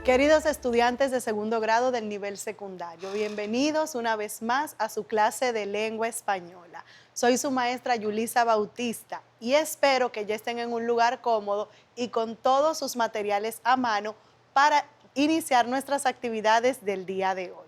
Queridos estudiantes de segundo grado del nivel secundario, bienvenidos una vez más a su clase de lengua española. Soy su maestra Yulisa Bautista y espero que ya estén en un lugar cómodo y con todos sus materiales a mano para iniciar nuestras actividades del día de hoy.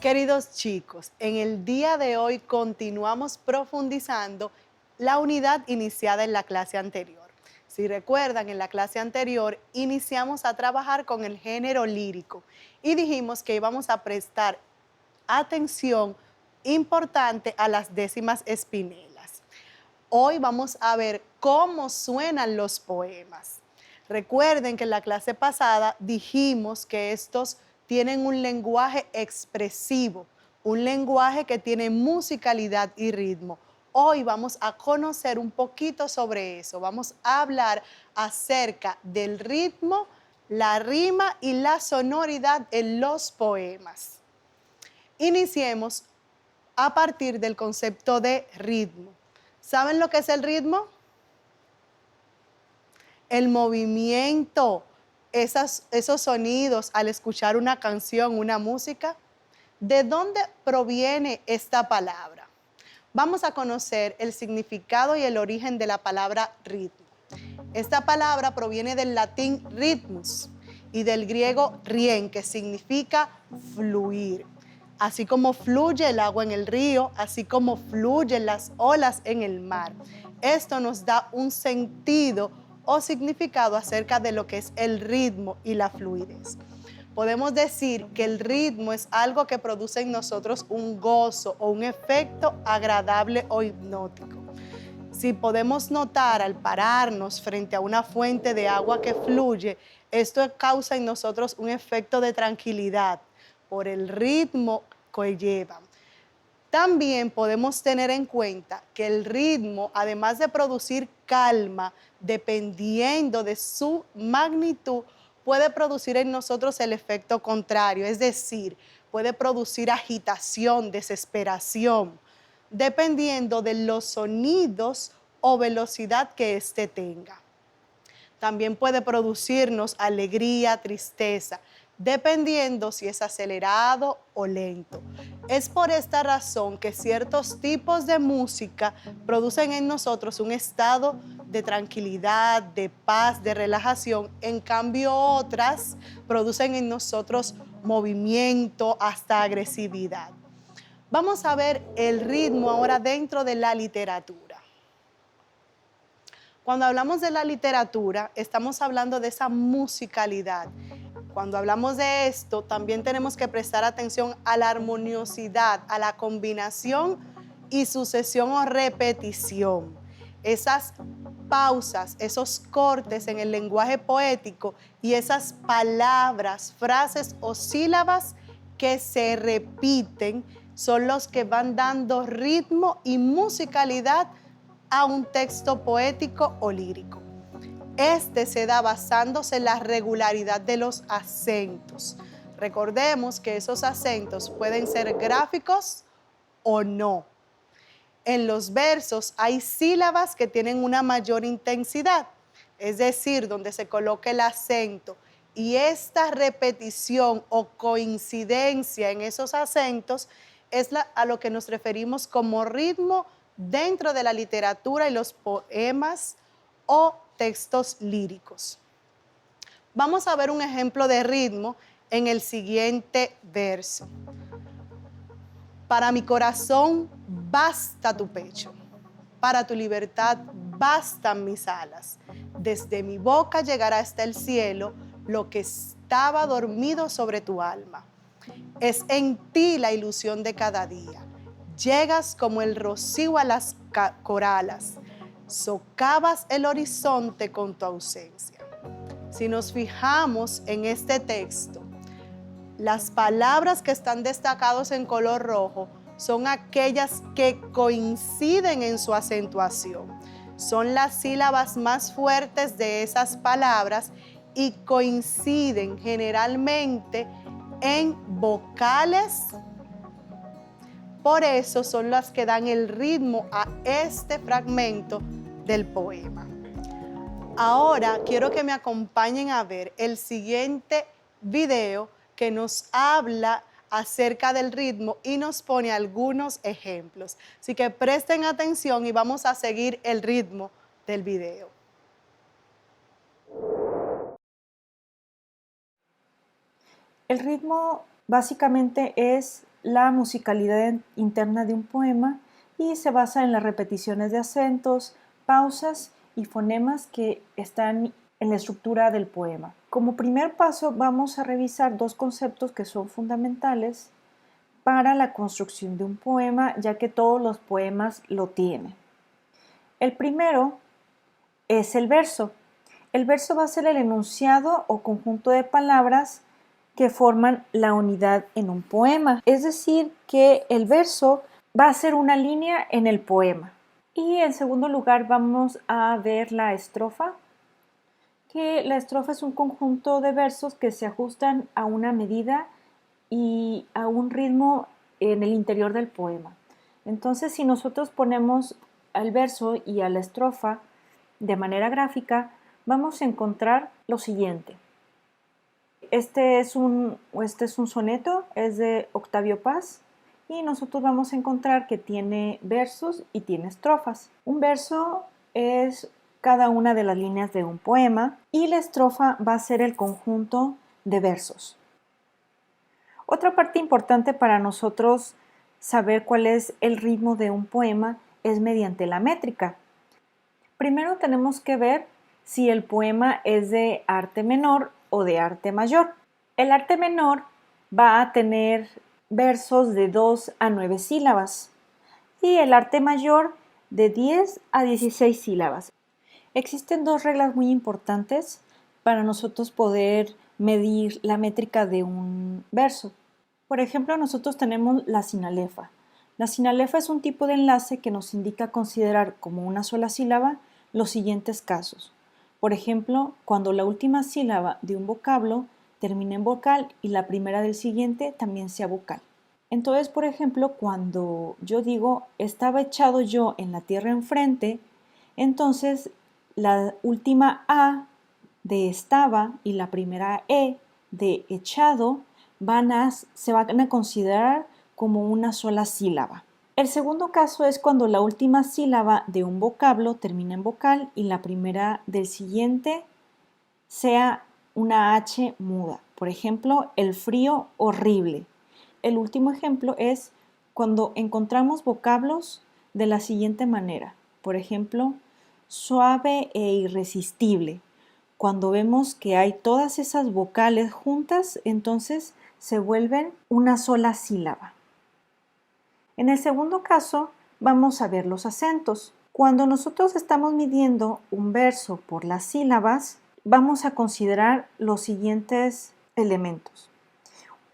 Queridos chicos, en el día de hoy continuamos profundizando la unidad iniciada en la clase anterior. Si recuerdan, en la clase anterior iniciamos a trabajar con el género lírico y dijimos que íbamos a prestar atención importante a las décimas espinelas. Hoy vamos a ver cómo suenan los poemas. Recuerden que en la clase pasada dijimos que estos tienen un lenguaje expresivo, un lenguaje que tiene musicalidad y ritmo. Hoy vamos a conocer un poquito sobre eso. Vamos a hablar acerca del ritmo, la rima y la sonoridad en los poemas. Iniciemos a partir del concepto de ritmo. ¿Saben lo que es el ritmo? El movimiento, esos sonidos al escuchar una canción, una música. ¿De dónde proviene esta palabra? Vamos a conocer el significado y el origen de la palabra ritmo. Esta palabra proviene del latín ritmus y del griego rien, que significa fluir. Así como fluye el agua en el río, así como fluyen las olas en el mar. Esto nos da un sentido o significado acerca de lo que es el ritmo y la fluidez. Podemos decir que el ritmo es algo que produce en nosotros un gozo o un efecto agradable o hipnótico. Si podemos notar al pararnos frente a una fuente de agua que fluye, esto causa en nosotros un efecto de tranquilidad por el ritmo que lleva. También podemos tener en cuenta que el ritmo, además de producir calma, dependiendo de su magnitud, puede producir en nosotros el efecto contrario, es decir, puede producir agitación, desesperación, dependiendo de los sonidos o velocidad que éste tenga. También puede producirnos alegría, tristeza, dependiendo si es acelerado o lento. Es por esta razón que ciertos tipos de música producen en nosotros un estado de tranquilidad, de paz, de relajación. En cambio, otras producen en nosotros movimiento, hasta agresividad. Vamos a ver el ritmo ahora dentro de la literatura. Cuando hablamos de la literatura, estamos hablando de esa musicalidad. Cuando hablamos de esto, también tenemos que prestar atención a la armoniosidad, a la combinación y sucesión o repetición. Esas pausas, esos cortes en el lenguaje poético y esas palabras, frases o sílabas que se repiten son los que van dando ritmo y musicalidad a un texto poético o lírico. Este se da basándose en la regularidad de los acentos. Recordemos que esos acentos pueden ser gráficos o no. En los versos hay sílabas que tienen una mayor intensidad, es decir, donde se coloca el acento, y esta repetición o coincidencia en esos acentos es a lo que nos referimos como ritmo dentro de la literatura y los poemas o textos líricos. Vamos a ver un ejemplo de ritmo en el siguiente verso. Para mi corazón basta tu pecho, para tu libertad bastan mis alas. Desde mi boca llegará hasta el cielo lo que estaba dormido sobre tu alma. Es en ti la ilusión de cada día. Llegas como el rocío a las coralas, socavas el horizonte con tu ausencia. Si nos fijamos en este texto, las palabras que están destacadas en color rojo son aquellas que coinciden en su acentuación. Son las sílabas más fuertes de esas palabras y coinciden generalmente en vocales. Por eso son las que dan el ritmo a este fragmento del poema. Ahora quiero que me acompañen a ver el siguiente video que nos habla acerca del ritmo y nos pone algunos ejemplos. Así que presten atención y vamos a seguir el ritmo del video. El ritmo básicamente es la musicalidad interna de un poema y se basa en las repeticiones de acentos, pausas y fonemas que están en la estructura del poema. Como primer paso vamos a revisar dos conceptos que son fundamentales para la construcción de un poema, ya que todos los poemas lo tienen. El primero es el verso. El verso va a ser el enunciado o conjunto de palabras que forman la unidad en un poema. Es decir, que el verso va a ser una línea en el poema. Y en segundo lugar vamos a ver la estrofa, que la estrofa es un conjunto de versos que se ajustan a una medida y a un ritmo en el interior del poema. Entonces, si nosotros ponemos al verso y a la estrofa de manera gráfica, vamos a encontrar lo siguiente. Este es un soneto, es de Octavio Paz, y nosotros vamos a encontrar que tiene versos y tiene estrofas. Un verso es cada una de las líneas de un poema y la estrofa va a ser el conjunto de versos. Otra parte importante para nosotros saber cuál es el ritmo de un poema es mediante la métrica. Primero tenemos que ver si el poema es de arte menor o de arte mayor. El arte menor va a tener versos de 2 a 9 sílabas y el arte mayor de 10 a 16 sílabas. Existen dos reglas muy importantes para nosotros poder medir la métrica de un verso. Por ejemplo, nosotros tenemos la sinalefa. La sinalefa es un tipo de enlace que nos indica considerar como una sola sílaba los siguientes casos. Por ejemplo, cuando la última sílaba de un vocablo termina en vocal y la primera del siguiente también sea vocal. Entonces, por ejemplo, cuando yo digo estaba echado yo en la tierra enfrente, entonces la última A de estaba y la primera E de echado se van a considerar como una sola sílaba. El segundo caso es cuando la última sílaba de un vocablo termina en vocal y la primera del siguiente sea una H muda. Por ejemplo, el frío horrible. El último ejemplo es cuando encontramos vocablos de la siguiente manera. Por ejemplo, suave e irresistible. Cuando vemos que hay todas esas vocales juntas, entonces se vuelven una sola sílaba. En el segundo caso, vamos a ver los acentos. Cuando nosotros estamos midiendo un verso por las sílabas, vamos a considerar los siguientes elementos.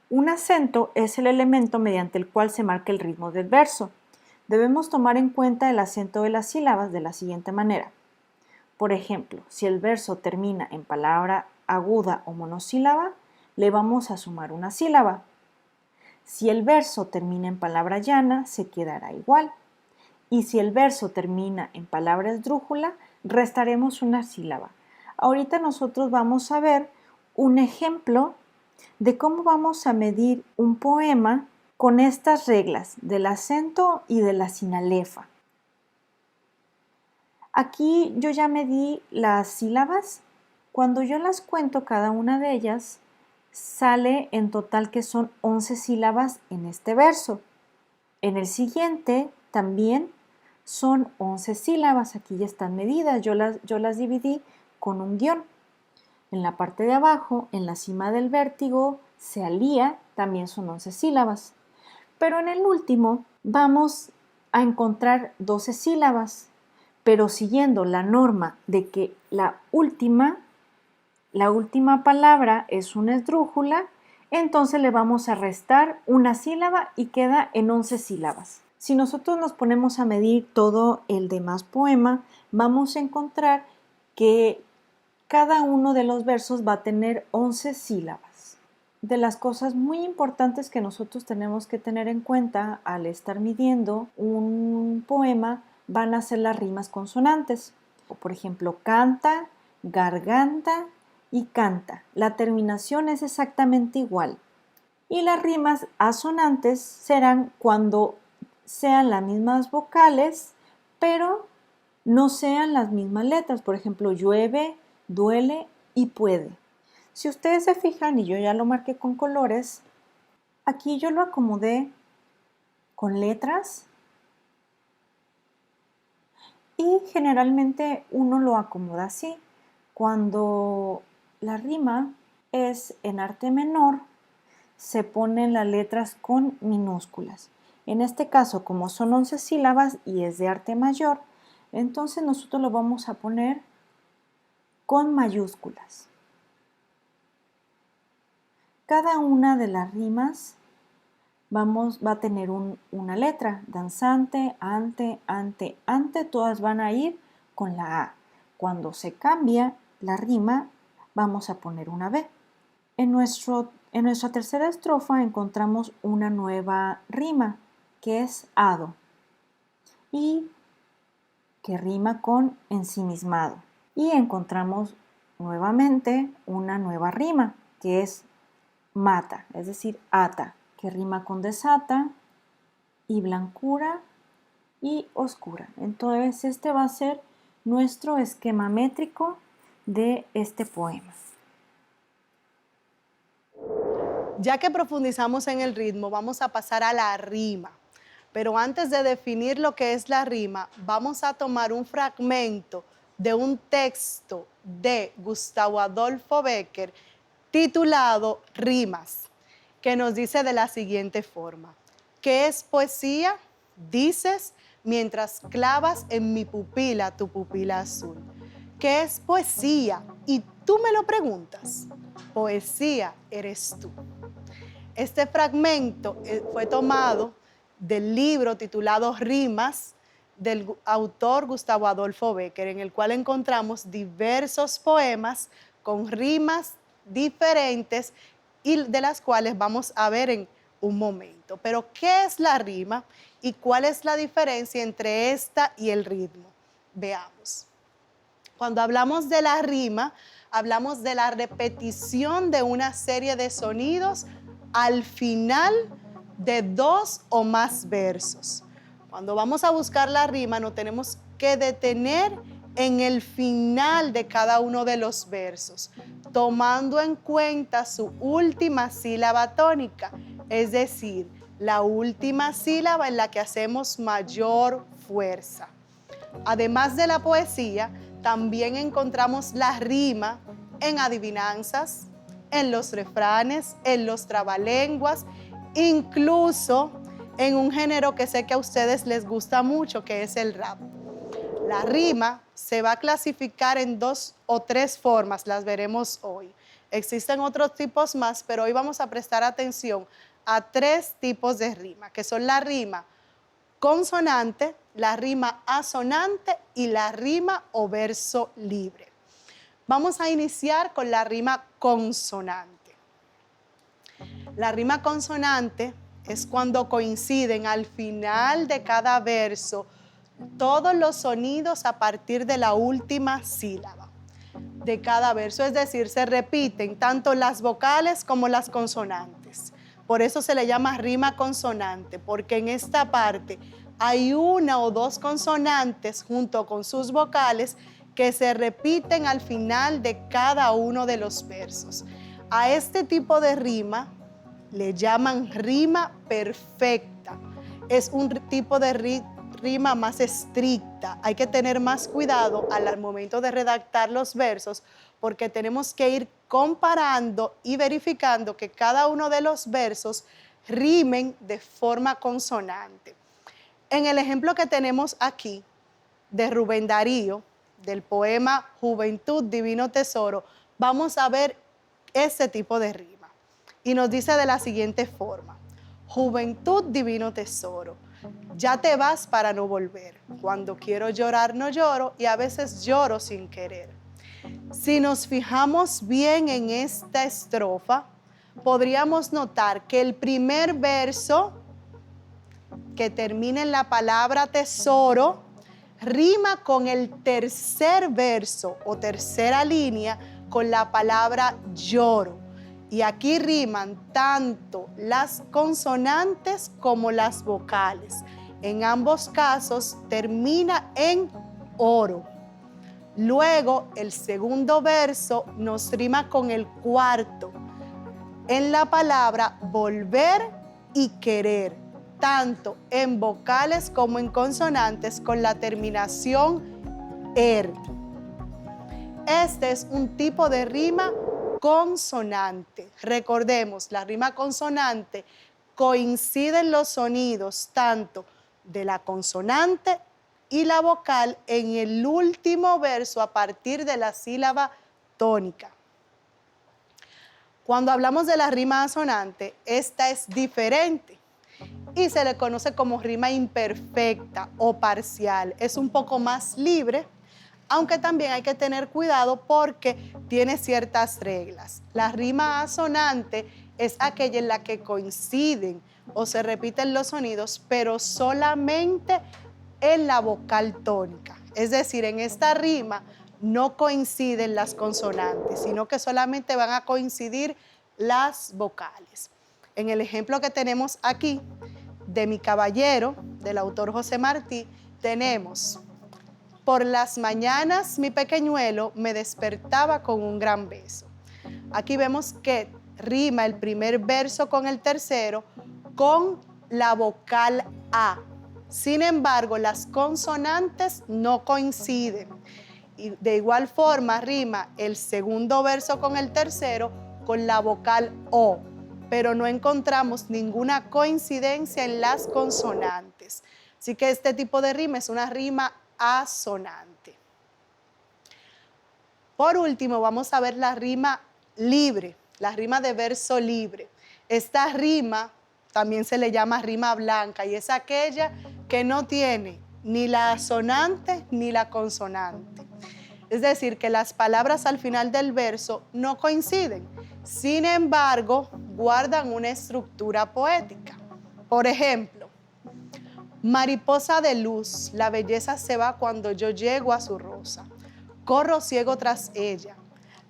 Un acento es el elemento mediante el cual se marca el ritmo del verso. Debemos tomar en cuenta el acento de las sílabas de la siguiente manera. Por ejemplo, si el verso termina en palabra aguda o monosílaba, le vamos a sumar una sílaba. Si el verso termina en palabra llana, se quedará igual. Y si el verso termina en palabra esdrújula, restaremos una sílaba. Ahorita nosotros vamos a ver un ejemplo de cómo vamos a medir un poema con estas reglas del acento y de la sinalefa. Aquí yo ya medí las sílabas. Cuando yo las cuento cada una de ellas, sale en total que son 11 sílabas en este verso. En el siguiente también son 11 sílabas, aquí ya están medidas, yo las dividí con un guión. En la parte de abajo, en la cima del vértigo, se alía, también son 11 sílabas. Pero en el último vamos a encontrar 12 sílabas, pero siguiendo la norma de que la última palabra es una esdrújula, entonces le vamos a restar una sílaba y queda en 11 sílabas. Si nosotros nos ponemos a medir todo el demás poema, vamos a encontrar que cada uno de los versos va a tener 11 sílabas. De las cosas muy importantes que nosotros tenemos que tener en cuenta al estar midiendo un poema van a ser las rimas consonantes. básico. Por ejemplo, canta, garganta y canta. La terminación es exactamente igual. Y las rimas asonantes serán cuando sean las mismas vocales, pero no sean las mismas letras. Por ejemplo, llueve, duele y puede. Si ustedes se fijan, y yo ya lo marqué con colores, aquí yo lo acomodé con letras y generalmente uno lo acomoda así. Cuando la rima es en arte menor, se ponen las letras con minúsculas. En este caso, como son 11 sílabas y es de arte mayor, entonces nosotros lo vamos a poner con mayúsculas. Cada una de las rimas va a tener una letra, danzante, ante, todas van a ir con la A. Cuando se cambia la rima, vamos a poner una B. En nuestra tercera estrofa encontramos una nueva rima, que es hado, y que rima con ensimismado. Y encontramos nuevamente una nueva rima, que es mata, es decir, ata, que rima con desata y blancura y oscura. Entonces, este va a ser nuestro esquema métrico de este poema. Ya que profundizamos en el ritmo, vamos a pasar a la rima. Pero antes de definir lo que es la rima, vamos a tomar un fragmento de un texto de Gustavo Adolfo Bécquer titulado Rimas, que nos dice de la siguiente forma: ¿qué es poesía? Dices mientras clavas en mi pupila tu pupila azul. ¿Qué es poesía? Y tú me lo preguntas. Poesía eres tú. Este fragmento fue tomado del libro titulado Rimas del autor Gustavo Adolfo Bécquer, en el cual encontramos diversos poemas con rimas diferentes y de las cuales vamos a ver en un momento. Pero, ¿qué es la rima y cuál es la diferencia entre esta y el ritmo? Veamos. Cuando hablamos de la rima, hablamos de la repetición de una serie de sonidos al final de 2 o más versos. Cuando vamos a buscar la rima, nos tenemos que detener en el final de cada uno de los versos, tomando en cuenta su última sílaba tónica, es decir, la última sílaba en la que hacemos mayor fuerza. Además de la poesía, también encontramos la rima en adivinanzas, en los refranes, en los trabalenguas, incluso en un género que sé que a ustedes les gusta mucho, que es el rap. La rima se va a clasificar en 2 o 3 formas, las veremos hoy. Existen otros tipos más, pero hoy vamos a prestar atención a 3 tipos de rima, que son la rima consonante, la rima asonante y la rima o verso libre. Vamos a iniciar con la rima consonante. La rima consonante es cuando coinciden al final de cada verso todos los sonidos a partir de la última sílaba de cada verso, es decir, se repiten tanto las vocales como las consonantes. Por eso se le llama rima consonante, porque en esta parte hay una o 2 consonantes junto con sus vocales que se repiten al final de cada uno de los versos. A este tipo de rima le llaman rima perfecta. Es un tipo de rima más estricta. Hay que tener más cuidado al momento de redactar los versos, porque tenemos que ir comparando y verificando que cada uno de los versos rimen de forma consonante. En el ejemplo que tenemos aquí de Rubén Darío, del poema Juventud, Divino Tesoro, vamos a ver ese tipo de rima. Y nos dice de la siguiente forma: Juventud, divino tesoro, ya te vas para no volver. Cuando quiero llorar no lloro y a veces lloro sin querer. Si nos fijamos bien en esta estrofa, podríamos notar que el primer verso que termina en la palabra tesoro rima con el tercer verso o tercera línea con la palabra lloro. Y aquí riman tanto las consonantes como las vocales. En ambos casos termina en oro. Luego el segundo verso nos rima con el cuarto en la palabra volver y querer, tanto en vocales como en consonantes con la terminación er. Este es un tipo de rima consonante. Recordemos, la rima consonante coinciden los sonidos tanto de la consonante y la vocal en el último verso a partir de la sílaba tónica. Cuando hablamos de la rima asonante, esta es diferente y se le conoce como rima imperfecta o parcial. Es un poco más libre, aunque también hay que tener cuidado porque tiene ciertas reglas. La rima asonante es aquella en la que coinciden o se repiten los sonidos, pero solamente en la vocal tónica. Es decir, en esta rima no coinciden las consonantes, sino que solamente van a coincidir las vocales. En el ejemplo que tenemos aquí, de Mi Caballero, del autor José Martí, tenemos: por las mañanas mi pequeñuelo me despertaba con un gran beso. Aquí vemos que rima el primer verso con el tercero con la vocal A. Sin embargo, las consonantes no coinciden. Y de igual forma rima el segundo verso con el tercero con la vocal O, pero no encontramos ninguna coincidencia en las consonantes. Así que este tipo de rima es una rima asonante. Por último, vamos a ver la rima libre, la rima de verso libre. Esta rima también se le llama rima blanca y es aquella que no tiene ni la asonante ni la consonante. Es decir, que las palabras al final del verso no coinciden. Sin embargo, guardan una estructura poética. Por ejemplo, mariposa de luz, la belleza se va cuando yo llego a su rosa. Corro ciego tras ella,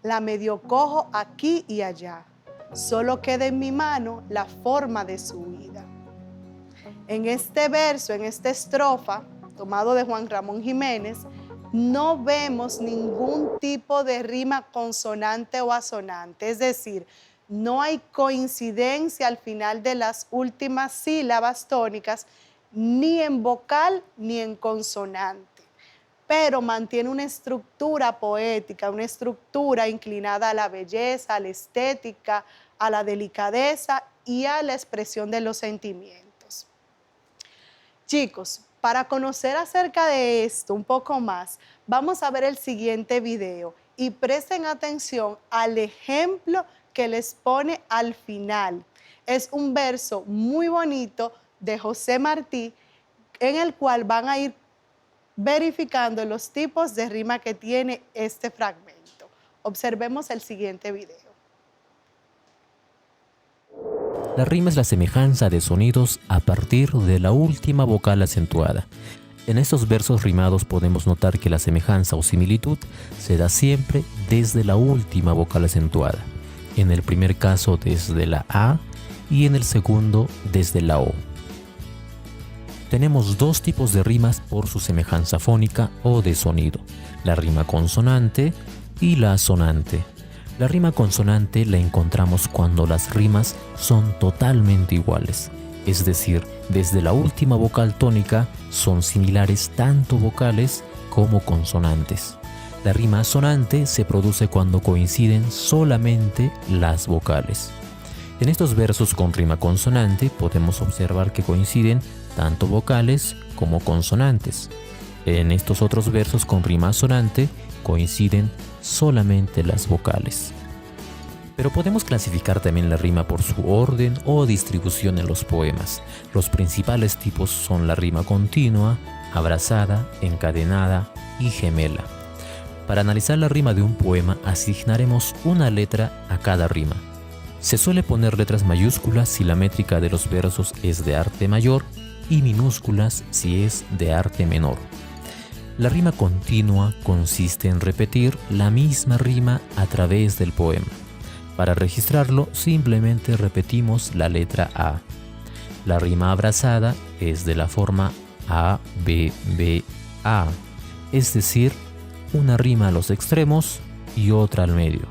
la medio cojo aquí y allá. Solo queda en mi mano la forma de su vida. En este verso, en esta estrofa, tomado de Juan Ramón Jiménez, no vemos ningún tipo de rima consonante o asonante. Es decir, no hay coincidencia al final de las últimas sílabas tónicas, ni en vocal ni en consonante, pero mantiene una estructura poética, una estructura inclinada a la belleza, a la estética, a la delicadeza y a la expresión de los sentimientos. Chicos, para conocer acerca de esto un poco más, vamos a ver el siguiente video y presten atención al ejemplo que les pone al final. Es un verso muy bonito de José Martí, en el cual van a ir verificando los tipos de rima que tiene este fragmento. Observemos el siguiente video. La rima es la semejanza de sonidos a partir de la última vocal acentuada. En estos versos rimados podemos notar que la semejanza o similitud se da siempre desde la última vocal acentuada. En el primer caso desde la A y en el segundo desde la O. Tenemos dos tipos de rimas por su semejanza fónica o de sonido, la rima consonante y la asonante. La rima consonante la encontramos cuando las rimas son totalmente iguales, es decir, desde la última vocal tónica son similares tanto vocales como consonantes. La rima asonante se produce cuando coinciden solamente las vocales. En estos versos con rima consonante podemos observar que coinciden tanto vocales como consonantes. En estos otros versos con rima asonante coinciden solamente las vocales. Pero podemos clasificar también la rima por su orden o distribución en los poemas. Los principales tipos son la rima continua, abrazada, encadenada y gemela. Para analizar la rima de un poema asignaremos una letra a cada rima. Se suele poner letras mayúsculas si la métrica de los versos es de arte mayor y minúsculas si es de arte menor. La rima continua consiste en repetir la misma rima a través del poema. Para registrarlo, simplemente repetimos la letra A. La rima abrazada es de la forma A, B, B, A, es decir, una rima a los extremos y otra al medio.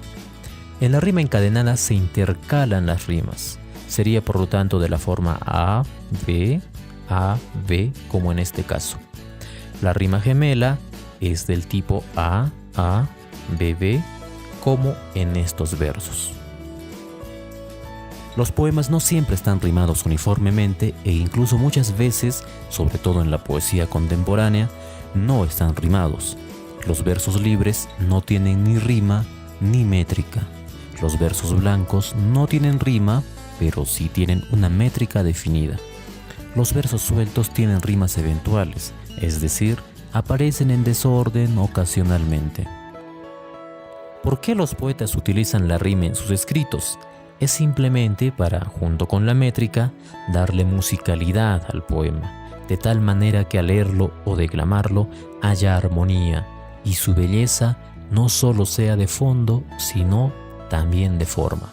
En la rima encadenada se intercalan las rimas. Sería por lo tanto de la forma A, B, como en este caso. La rima gemela es del tipo A, B, B, como en estos versos. Los poemas no siempre están rimados uniformemente e incluso muchas veces, sobre todo en la poesía contemporánea, no están rimados. Los versos libres no tienen ni rima ni métrica. Los versos blancos no tienen rima, pero sí tienen una métrica definida. Los versos sueltos tienen rimas eventuales, es decir, aparecen en desorden ocasionalmente. ¿Por qué los poetas utilizan la rima en sus escritos? Es simplemente para, junto con la métrica, darle musicalidad al poema, de tal manera que al leerlo o declamarlo haya armonía y su belleza no solo sea de fondo, sino también de forma.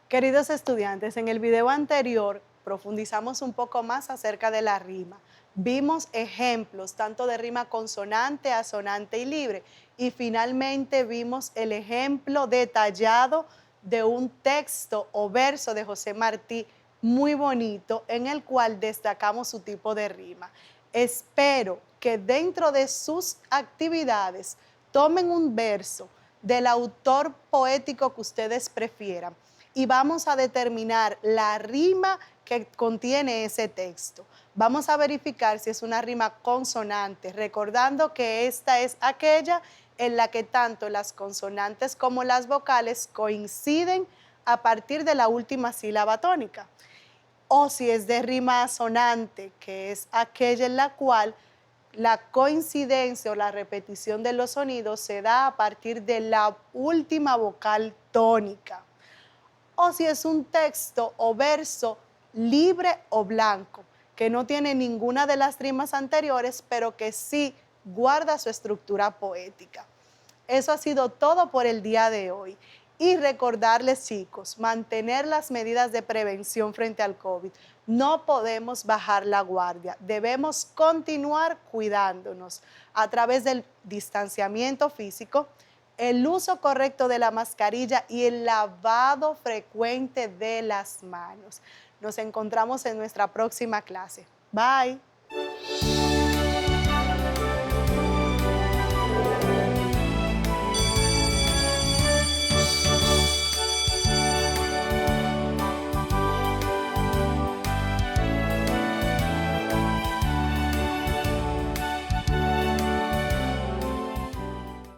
Queridos estudiantes, en el video anterior profundizamos un poco más acerca de la rima. Vimos ejemplos tanto de rima consonante, asonante y libre, y finalmente vimos el ejemplo detallado de un texto o verso de José Martí muy bonito en el cual destacamos su tipo de rima. Espero que dentro de sus actividades tomen un verso del autor poético que ustedes prefieran y vamos a determinar la rima que contiene ese texto. Vamos a verificar si es una rima consonante, recordando que esta es aquella en la que tanto las consonantes como las vocales coinciden a partir de la última sílaba tónica. O si es de rima asonante, que es aquella en la cual la coincidencia o la repetición de los sonidos se da a partir de la última vocal tónica. O si es un texto o verso libre o blanco, que no tiene ninguna de las rimas anteriores, pero que sí guarda su estructura poética. Eso ha sido todo por el día de hoy. Y recordarles, chicos, mantener las medidas de prevención frente al COVID. No podemos bajar la guardia. Debemos continuar cuidándonos a través del distanciamiento físico, el uso correcto de la mascarilla y el lavado frecuente de las manos. Nos encontramos en nuestra próxima clase. Bye.